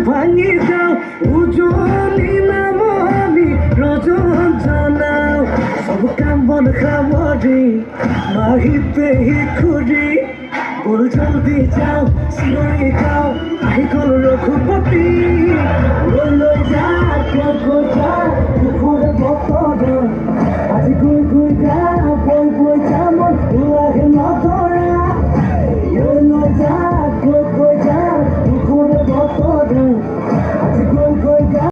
ভাঙি যাও উজলি নামনি ৰজন জনাও সব কাম বন খামৰি মাহী পেহী খুৰী বল জলদি যাও চিঞৰি গাও আহি গ'ল ৰঘুপতি লৈ যাও